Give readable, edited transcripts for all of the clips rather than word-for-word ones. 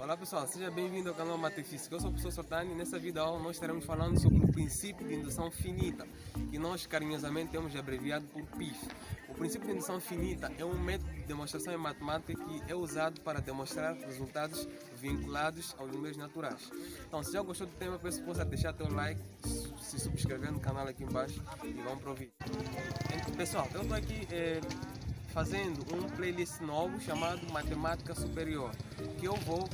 Olá pessoal, seja bem-vindo ao canal Matefísica. Eu sou o professor Sortani e nessa videoaula nós estaremos falando sobre o princípio de indução finita, que nós carinhosamente temos abreviado por PIF. O princípio de indução finita é um método de demonstração em matemática que é usado para demonstrar resultados vinculados aos números naturais. Então, se já gostou do tema, peço que possa deixar teu like, se subscrever no canal aqui embaixo e vamos para o vídeo. Então, pessoal, eu estou aqui fazendo um playlist novo chamado Matemática Superior, que eu vou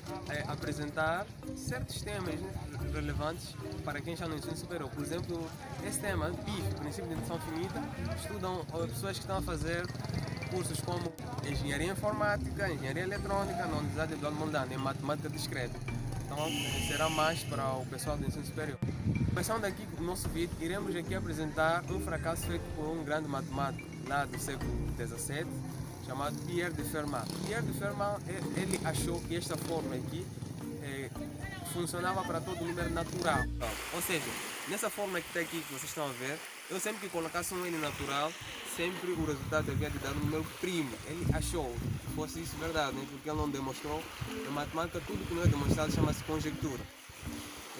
apresentar certos temas, né, relevantes para quem está no ensino superior. Por exemplo, esse tema, PIF, Princípio de Indução Finita, estudam pessoas que estão a fazer cursos como Engenharia Informática, Engenharia Eletrônica, na Universidade Eduardo Mondlane, em Matemática Discreta. Então, será mais para o pessoal do ensino superior. Começando aqui o nosso vídeo, iremos aqui apresentar um fracasso feito por um grande matemático lá do século XVII, chamado Pierre de Fermat. Pierre de Fermat, ele achou que esta fórmula aqui funcionava para todo número natural. Ou seja, nessa fórmula que está aqui, que vocês estão a ver, eu sempre que colocasse um N natural, sempre o resultado devia de dar um número primo. Ele achou que fosse isso verdade, né? Porque ele não demonstrou. Em matemática, tudo que não é demonstrado chama-se conjectura.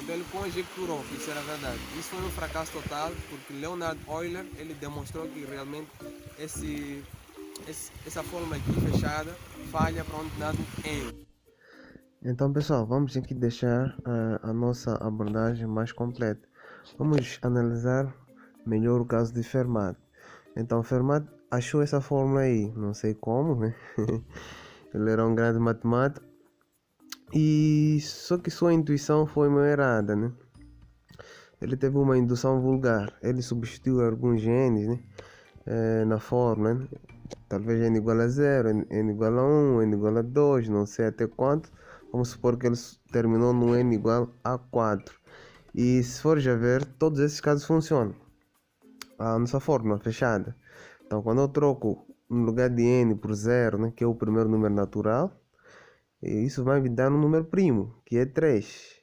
Então ele conjecturou que isso era verdade. Isso foi um fracasso total, porque Leonhard Euler ele demonstrou que realmente essa fórmula aqui fechada falha para um dado N. Então, pessoal, vamos aqui deixar a nossa abordagem mais completa. Vamos analisar melhor o caso de Fermat. Então, Fermat achou essa fórmula aí, não sei como, né? Ele era um grande matemático e só que sua intuição foi meio errada, né? Ele teve uma indução vulgar. Ele substituiu alguns genes, né, na fórmula, né? Talvez n igual a 0, n igual a 1, n igual a 2, não sei até quanto. Vamos supor que ele terminou no n igual a 4. E se for já ver, todos esses casos funcionam. A nossa fórmula fechada. Então, quando eu troco no lugar de n por 0, né, que é o primeiro número natural, isso vai me dar um número primo, que é 3.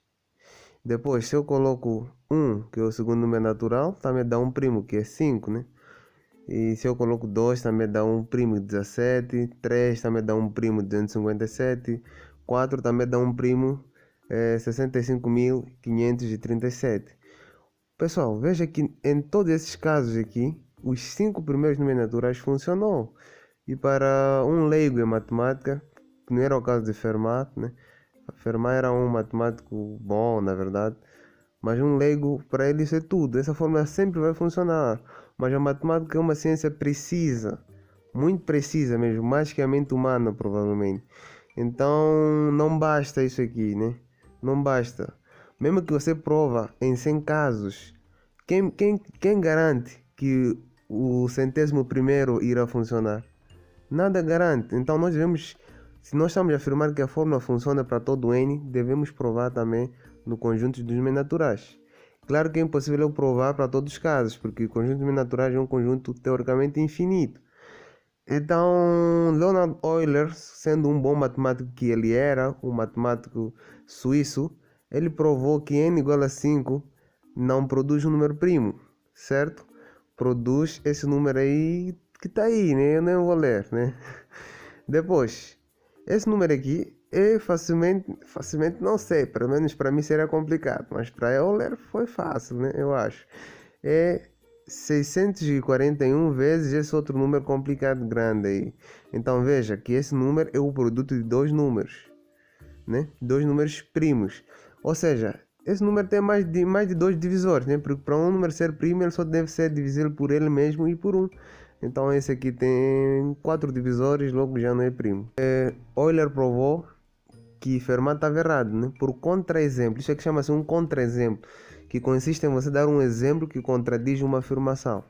Depois, se eu coloco 1, que é o segundo número natural, também dá um primo, que é 5, né? E se eu coloco 2, também dá um primo de 17, 3 também dá um primo de 257, 4 também dá um primo 65.537. Pessoal, veja que em todos esses casos aqui, os 5 primeiros números naturais funcionou. E para um leigo em matemática, que não era o caso de Fermat, né? Fermat era um matemático bom, na verdade, mas um leigo, para ele isso é tudo. Essa fórmula sempre vai funcionar. Mas a matemática é uma ciência precisa, muito precisa mesmo, mais que a mente humana, provavelmente. Então, não basta isso aqui, né? Não basta. Mesmo que você prova em 100 casos, quem garante que o 100º irá funcionar? Nada garante. Então, se nós estamos a afirmar que a fórmula funciona para todo n, devemos provar também no conjunto dos números naturais. Claro que é impossível eu provar para todos os casos, porque o conjunto de números naturais é um conjunto teoricamente infinito. Então, Leonhard Euler, sendo um bom matemático que ele era, um matemático suíço, ele provou que n igual a 5 não produz um número primo, certo? Produz esse número aí que está aí, né? Eu nem vou ler, né? Depois, esse número aqui é facilmente não sei, pelo menos para mim seria complicado, mas para Euler foi fácil, né? Eu acho. É 641 vezes esse outro número complicado grande aí. Então veja que esse número é o produto de dois números, né? Dois números primos. Ou seja, esse número tem mais de dois divisores, né? Porque para um número ser primo, ele só deve ser divisível por ele mesmo e por 1. Então esse aqui tem 4 divisores, logo já não é primo. Euler provou que Fermat estava errado, né? Por contra-exemplo. Isso aqui chama-se um contra-exemplo, que consiste em você dar um exemplo que contradiz uma afirmação,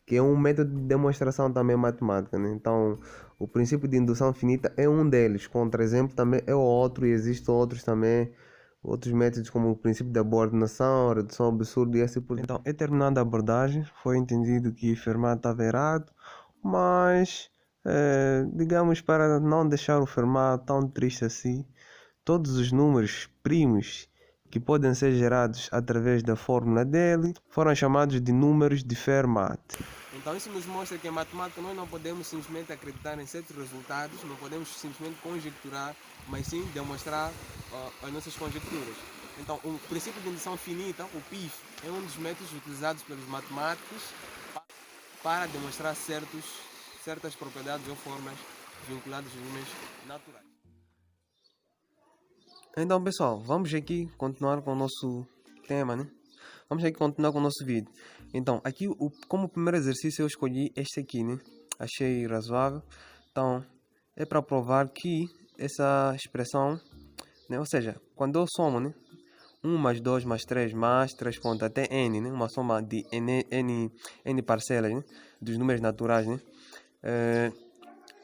que é um método de demonstração também matemática, né? Então, o princípio de indução finita é um deles, contra-exemplo também é outro, e existem outros também, outros métodos como o princípio da boa ordenação, redução absurda e assim por diante. Então, terminada a abordagem, foi entendido que Fermat estava errado, mas, digamos, para não deixar o Fermat tão triste assim, todos os números primos que podem ser gerados através da fórmula dele foram chamados de números de Fermat. Então isso nos mostra que em matemática nós não podemos simplesmente acreditar em certos resultados, não podemos simplesmente conjecturar, mas sim demonstrar as nossas conjecturas. Então, o princípio de indução finita, o PIF, é um dos métodos utilizados pelos matemáticos para demonstrar certas propriedades ou formas vinculadas aos números naturais. Então, pessoal, vamos aqui continuar com o nosso tema, né? Vamos aqui continuar com o nosso vídeo. Então, aqui, como primeiro exercício, eu escolhi este aqui, né? Achei razoável. Então, é para provar que essa expressão, né? Ou seja, quando eu somo, né? 1 mais 2 mais 3 mais 3 pontos até n, né? Uma soma de n parcelas, né? Dos números naturais, né?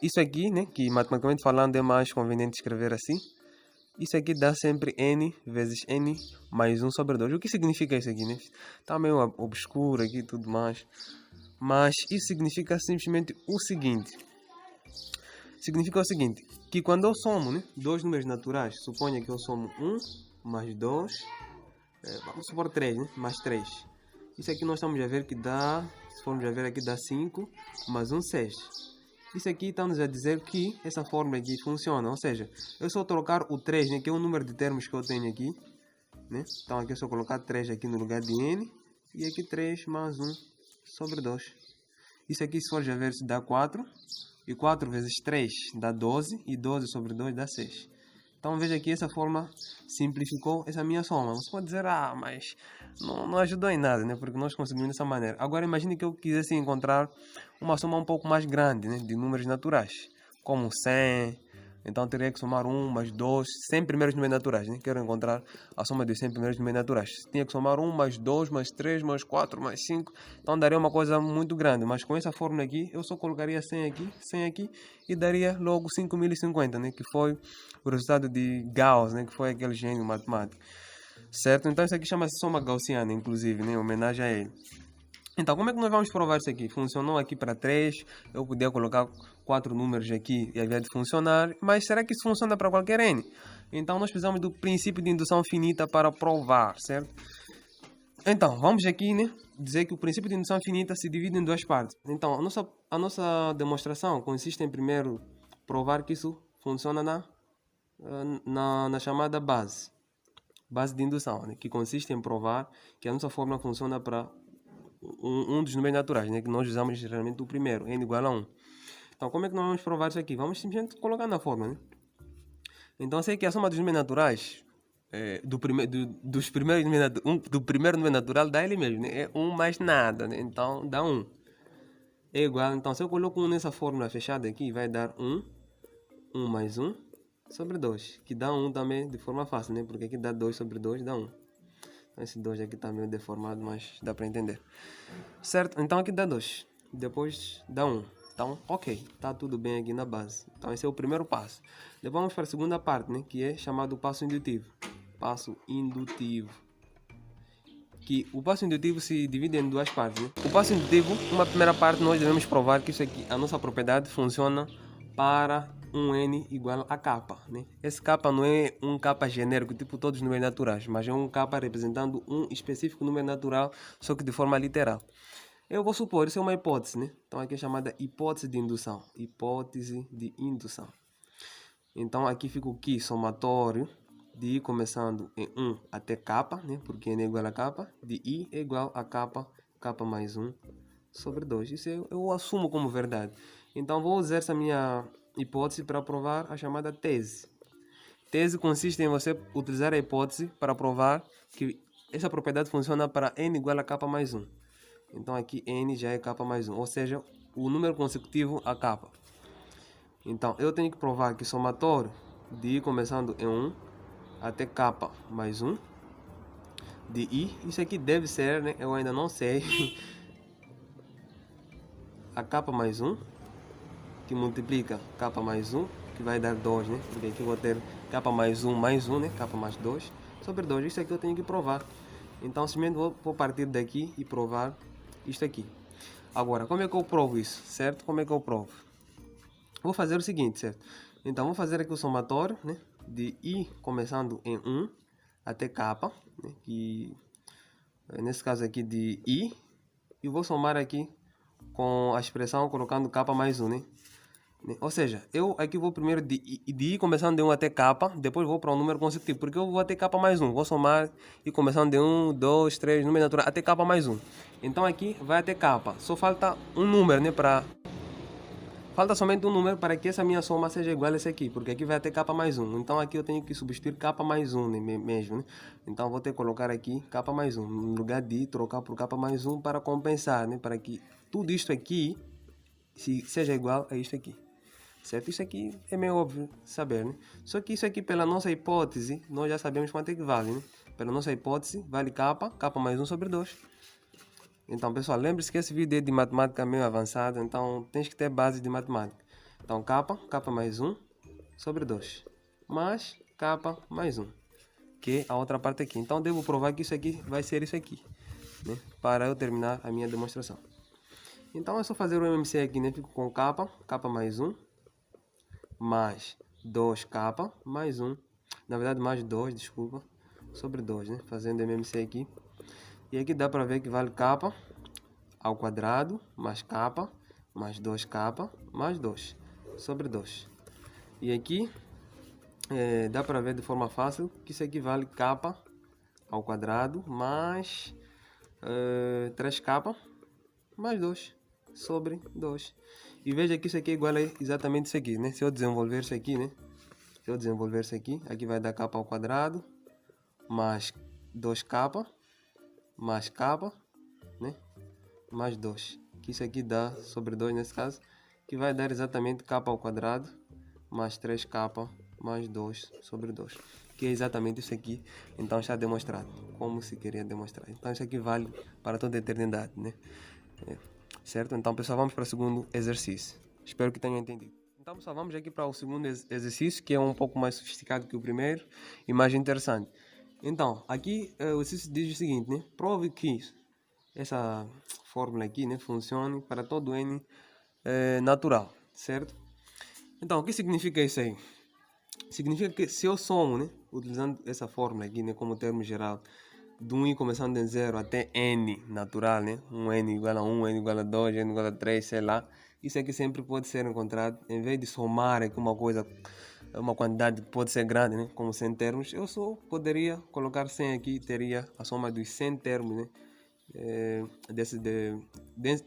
Isso aqui, né? Que matematicamente falando é mais conveniente escrever assim. Isso aqui dá sempre n vezes n mais 1 sobre 2. O que significa isso aqui, né? Tá meio obscuro aqui e tudo mais. Mas isso significa simplesmente o seguinte. Significa o seguinte, que quando eu somo, né, dois números naturais, suponha que eu somo 1 mais 2, vamos supor 3, né, mais 3. Isso aqui nós estamos a ver que dá, se formos a ver aqui, dá 5 mais 1, 6. Isso aqui está-nos a dizer que essa fórmula aqui funciona, ou seja, eu só trocar o 3, né, que é o número de termos que eu tenho aqui, né? Então aqui eu só colocar 3 aqui no lugar de n, e aqui 3 mais 1 sobre 2. Isso aqui, se for já ver, se dá 4, e 4 vezes 3 dá 12, e 12 sobre 2 dá 6. Então veja que essa forma simplificou essa minha soma. Você pode dizer, mas não ajudou em nada, né? Porque nós conseguimos dessa maneira. Agora imagine que eu quisesse encontrar uma soma um pouco mais grande, né? De números naturais, como 100. Então teria que somar 1 mais 2, 100 primeiros números naturais, né? Quero encontrar a soma dos 100 primeiros números naturais. Tinha que somar 1 mais 2 mais 3 mais 4 mais 5. Então daria uma coisa muito grande. Mas com essa fórmula aqui, eu só colocaria 100 aqui e daria logo 5050, né? Que foi o resultado de Gauss, né? Que foi aquele gênio matemático. Certo? Então isso aqui chama-se soma gaussiana, inclusive, né? Em homenagem a ele. Então, como é que nós vamos provar isso aqui? Funcionou aqui para 3, eu podia colocar 4 números aqui e havia de funcionar, mas será que isso funciona para qualquer n? Então, nós precisamos do princípio de indução finita para provar, certo? Então, vamos aqui, né, dizer que o princípio de indução finita se divide em duas partes. Então, a nossa demonstração consiste em primeiro provar que isso funciona na chamada base de indução, né, que consiste em provar que a nossa fórmula funciona para um dos números naturais, né, que nós usamos geralmente o primeiro, n igual a 1. Então, como é que nós vamos provar isso aqui? Vamos simplesmente colocar na fórmula, né? Então, sei que a soma dos números naturais do primeiro número natural dá ele mesmo, né? É 1 mais nada, né? Então dá 1. É igual, então se eu coloco 1 nessa fórmula fechada aqui, vai dar 1 mais 1 sobre 2, que dá 1 também de forma fácil, né? Porque aqui dá 2 sobre 2, dá 1. Então esse 2 aqui está meio deformado, mas dá para entender. Certo? Então aqui dá 2, depois dá 1. Então, ok, tá tudo bem aqui na base. Então esse é o primeiro passo. Depois vamos para a segunda parte, né? Que é chamado passo indutivo. Passo indutivo. Que o passo indutivo se divide em duas partes, né? O passo indutivo, uma primeira parte, nós devemos provar que isso aqui, a nossa propriedade funciona para um n igual a k, né? Esse k não é um k genérico, tipo todos os números naturais, mas é um k representando um específico número natural, só que de forma literal. Eu vou supor, isso é uma hipótese, né? Então aqui é chamada hipótese de indução. Hipótese de indução. Então aqui fica o que? Somatório de i começando em 1 até k, né? Porque n é igual a k, de i é igual a k mais 1 sobre 2. Isso eu assumo como verdade. Então vou usar essa minha hipótese para provar a chamada tese. Tese consiste em você utilizar a hipótese para provar que essa propriedade funciona para n igual a k mais 1. Então aqui n já é k mais 1, ou seja, o número consecutivo a k. Então eu tenho que provar que somatório de i começando em 1 até k mais 1 de i, isso aqui deve ser, né? Eu ainda não sei, a k mais 1 que multiplica k mais 1, que vai dar 2, né? Porque aqui eu vou ter k mais 1, né? K mais 2 sobre 2, isso aqui eu tenho que provar. Então simplesmente vou partir daqui e provar isto aqui. Agora, como é que eu provo isso, certo? Como é que eu provo? Vou fazer o seguinte, certo? Então vou fazer aqui o somatório, né? De i começando em 1 até k, né? Que nesse caso aqui de i, e vou somar aqui com a expressão colocando k mais 1, né? né? Ou seja, eu aqui vou primeiro de I começando de 1 até K, depois vou para um número consecutivo, porque eu vou até K mais 1, vou somar e começando de 1, 2, 3, número natural, até K mais 1. Então aqui vai até K, só falta um número, né, falta somente um número para que essa minha soma seja igual a esse aqui, porque aqui vai até K mais 1. Então aqui eu tenho que substituir K mais 1, né, mesmo, né? Então vou ter que colocar aqui K mais 1, no lugar de trocar por K mais 1 para compensar, né? Para que tudo isto aqui seja igual a isto aqui. Certo? Isso aqui é meio óbvio saber, né? Só que isso aqui, pela nossa hipótese, nós já sabemos quanto é que vale, né? Pela nossa hipótese, vale K mais 1 sobre 2. Então, pessoal, lembre-se que esse vídeo é de matemática meio avançada, então tens que ter base de matemática. Então, K mais 1 sobre 2, mais K mais 1, que é a outra parte aqui. Então, devo provar que isso aqui vai ser isso aqui, né? Para eu terminar a minha demonstração. Então, é só fazer o MMC aqui, né? Fico com K mais 1, mais 2K mais 1, na verdade mais 2, desculpa, sobre 2, né? Fazendo MMC aqui. E aqui dá para ver que vale K ao quadrado mais K mais 2K mais 2 sobre 2. E aqui dá para ver de forma fácil que isso aqui vale K ao quadrado mais 3K mais 2 sobre 2. E veja que isso aqui é igual a exatamente isso aqui, né? Se eu desenvolver isso aqui, né? Se eu desenvolver isso aqui, aqui vai dar K ao quadrado mais 2K mais K, né? Mais 2. Que isso aqui dá sobre 2 nesse caso, que vai dar exatamente K ao quadrado mais 3K mais 2 sobre 2. Que é exatamente isso aqui. Então está demonstrado, como se queria demonstrar. Então isso aqui vale para toda a eternidade, né? Certo? Então, pessoal, vamos para o segundo exercício. Espero que tenham entendido. Então, pessoal, vamos aqui para o segundo exercício, que é um pouco mais sofisticado que o primeiro e mais interessante. Então, aqui o exercício diz o seguinte, né? Prove que essa fórmula aqui, né, funcione para todo N natural, certo? Então, o que significa isso aí? Significa que se eu somo, né, utilizando essa fórmula aqui, né, como termo geral, de 1 i começando em 0 até n natural, né? 1n igual a 1, n igual a 2, n igual a 3, sei lá. Isso aqui sempre pode ser encontrado. Em vez de somar aqui uma coisa, uma quantidade que pode ser grande, né? Como 100 termos, eu só poderia colocar 100 aqui e teria a soma dos 100 termos, né?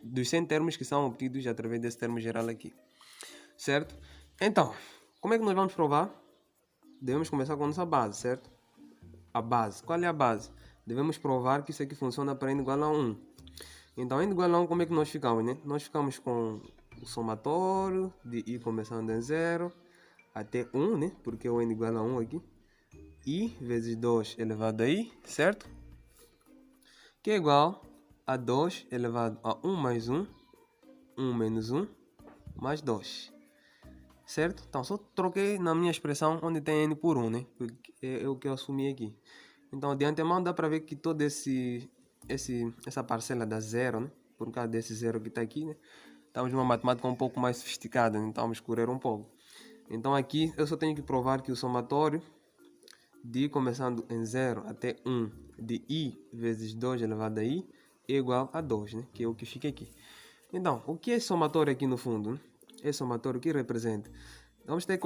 Dos 100 termos que são obtidos através desse termo geral aqui. Certo? Então, como é que nós vamos provar? Devemos começar com a nossa base, certo? A base. Qual é a base? Devemos provar que isso aqui funciona para n igual a 1. Então, n igual a 1, como é que nós ficamos, né? Nós ficamos com o somatório de i começando em 0 até 1, né? Porque o n igual a 1 aqui. I vezes 2 elevado a i, certo? Que é igual a 2 elevado a 1 mais 1, 1 menos 1, mais 2. Certo? Então, só troquei na minha expressão onde tem n por 1, né? Porque é o que eu assumi aqui. Então, de antemão, dá para ver que toda essa parcela dá zero, né? Por causa desse zero que está aqui, né? Estamos numa matemática um pouco mais sofisticada, né? Então vamos escurecer um pouco. Então, aqui eu só tenho que provar que o somatório de começando em 0 até 1 de i vezes 2 elevado a i é igual a 2, né? Que é o que fica aqui. Então, o que é somatório aqui no fundo, né? É somatório que representa. Vamos ter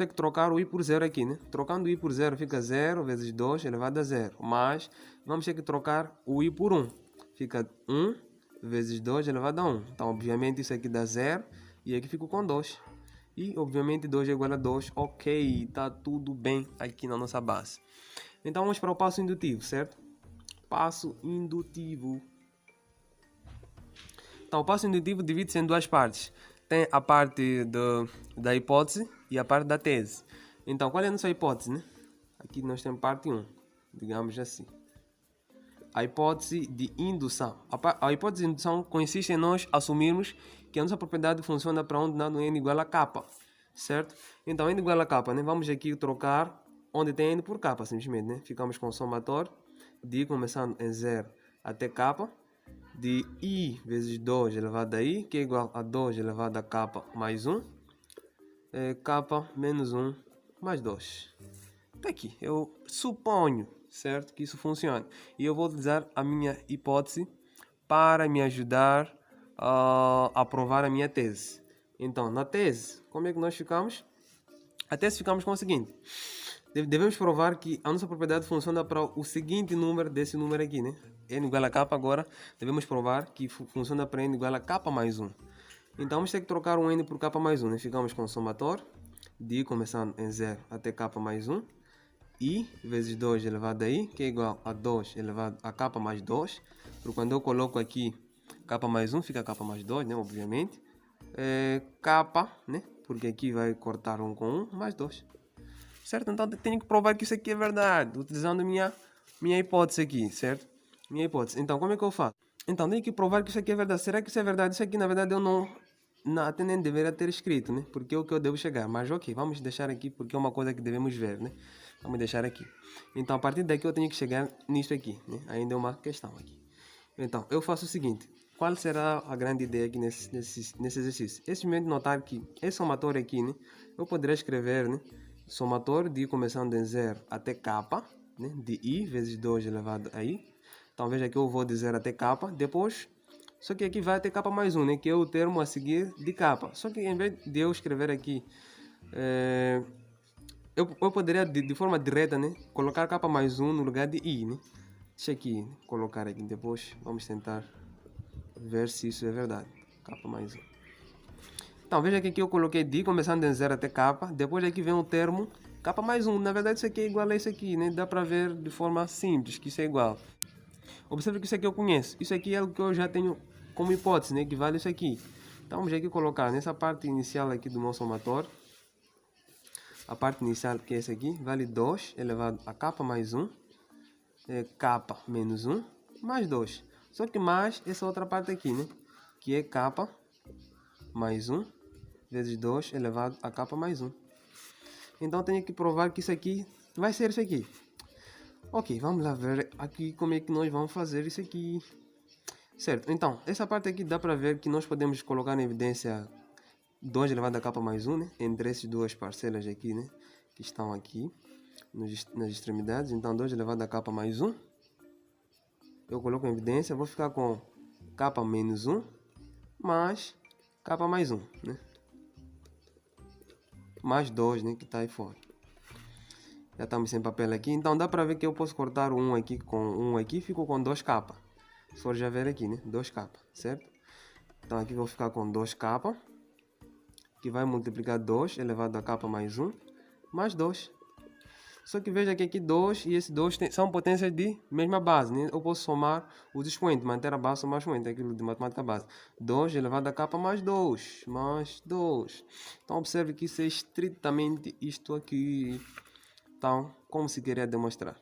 que trocar o i por 0 aqui, né? Trocando o i por 0 fica 0 vezes 2 elevado a 0. Mas vamos ter que trocar o i por 1. Fica 1 vezes 2 elevado a 1. Então, obviamente, isso aqui dá 0 e aqui fico com 2. E, obviamente, 2 é igual a 2. Ok, está tudo bem aqui na nossa base. Então, vamos para o passo indutivo, certo? Passo indutivo. Então, o passo indutivo divide-se em duas partes. Tem a parte da hipótese e a parte da tese. Então, qual é a nossa hipótese, né? Aqui nós temos parte 1, digamos assim. A hipótese de indução. A hipótese de indução consiste em nós assumirmos que a nossa propriedade funciona para onde dado n igual a k, certo? Então, n igual a k, né? Vamos aqui trocar onde tem n por k, simplesmente, né? Ficamos com o somatório de i começando em 0 até k, de i vezes 2 elevado a i, que é igual a 2 elevado a k mais 1, k menos 1 mais 2. Está aqui. Eu suponho, certo, que isso funciona. E eu vou utilizar a minha hipótese para me ajudar a provar a minha tese. Então, na tese, como é que nós ficamos? A tese ficamos com o seguinte. Devemos provar que a nossa propriedade funciona para o seguinte número desse número aqui, né? N igual a K agora, devemos provar que funciona para N igual a K mais 1. Então, vamos ter que trocar um N por K mais 1, né? Ficamos com o somatório de I começando em 0 até K mais 1. I vezes 2 elevado a I, que é igual a 2 elevado a K mais 2. Porque quando eu coloco aqui K mais 1, fica K mais 2, né? Obviamente. K, né? Porque aqui vai cortar 1 com 1, mais 2. Certo? Então tenho que provar que isso aqui é verdade, utilizando minha hipótese aqui, certo? Minha hipótese. Então, como é que eu faço? Então, tenho que provar que isso aqui é verdade. Será que isso é verdade? Isso aqui, na verdade, eu não até nem deveria ter escrito, né? Porque é o que eu devo chegar. Mas, ok, vamos deixar aqui, porque é uma coisa que devemos ver, né? Vamos deixar aqui. Então, a partir daqui, eu tenho que chegar nisso aqui, né? Ainda é uma questão aqui. Então, eu faço o seguinte. Qual será a grande ideia aqui nesse exercício? É simplesmente notar que esse somatório aqui, né? Eu poderia escrever, né? Somatório de I começando em 0 até K, né? De I vezes 2 elevado a I. Então, veja que eu vou de 0 até K. Depois, só que aqui vai até K mais 1, né? Que é o termo a seguir de K. Só que em vez de eu escrever aqui... eu poderia, de forma direta, né? Colocar K mais 1 no lugar de I, né? Deixa aqui, colocar aqui. Depois, vamos tentar ver se isso é verdade. K mais 1. Então, veja que aqui eu coloquei de começando em 0 até K. Depois aqui vem o termo K mais 1. Na verdade, isso aqui é igual a isso aqui, né? Dá para ver de forma simples que isso é igual. Observe que isso aqui eu conheço. Isso aqui é o que eu já tenho como hipótese, né? Que vale isso aqui. Então, vamos aqui colocar nessa parte inicial aqui do nosso somatório. A parte inicial, que é essa aqui, vale 2 elevado a K mais 1. K menos 1, mais 2. Só que mais essa outra parte aqui, né? Que é K mais 1 vezes 2 elevado a K mais 1. Então, tenho que provar que isso aqui vai ser isso aqui. Ok, vamos lá ver aqui como é que nós vamos fazer isso aqui. Certo, então, essa parte aqui dá para ver que nós podemos colocar na evidência 2 elevado a K mais 1, né? Entre essas duas parcelas aqui, né? Que estão aqui nas extremidades. Então, 2 elevado a K mais 1. Eu coloco em evidência, vou ficar com K menos 1 mais K mais 1, né? Mais 2, né? Que está aí fora. Já estamos sem papel aqui. Então, dá para ver que eu posso cortar 1 aqui com 1 aqui. Fico com 2K. Se for já ver aqui, né? 2K, certo? Então, aqui vou ficar com 2K. Que vai multiplicar 2 elevado a K mais 1. Mais 2. Só que veja que aqui 2 e esse 2 são potências de mesma base, né? Eu posso somar os expoentes, manter a base, somar os expoentes, aquilo de matemática base. 2 elevado a K mais 2, mais 2. Então, observe que isso é estritamente isto aqui. Então, como se queria demonstrar?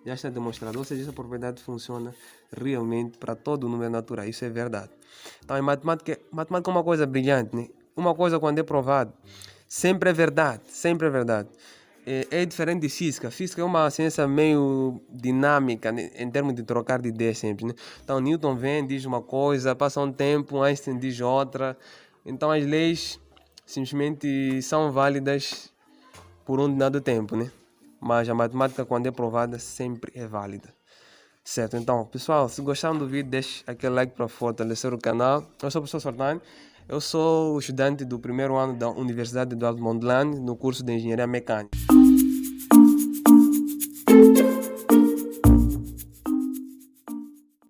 Já está demonstrado, ou seja, essa propriedade funciona realmente para todo número natural, isso é verdade. Então, em matemática é uma coisa brilhante, né? Uma coisa quando é provado, sempre é verdade, sempre é verdade. É diferente de física. Física é uma ciência meio dinâmica, né? Em termos de trocar de ideias sempre, né? Então, Newton vem, diz uma coisa, passa um tempo, Einstein diz outra. Então, as leis simplesmente são válidas por um dado tempo, né? Mas a matemática, quando é provada, sempre é válida. Certo? Então, pessoal, se gostaram do vídeo, deixe aquele like para fortalecer o canal. Eu sou o professor Sortani. Eu sou estudante do primeiro ano da Universidade Eduardo Mondlane, no curso de Engenharia Mecânica.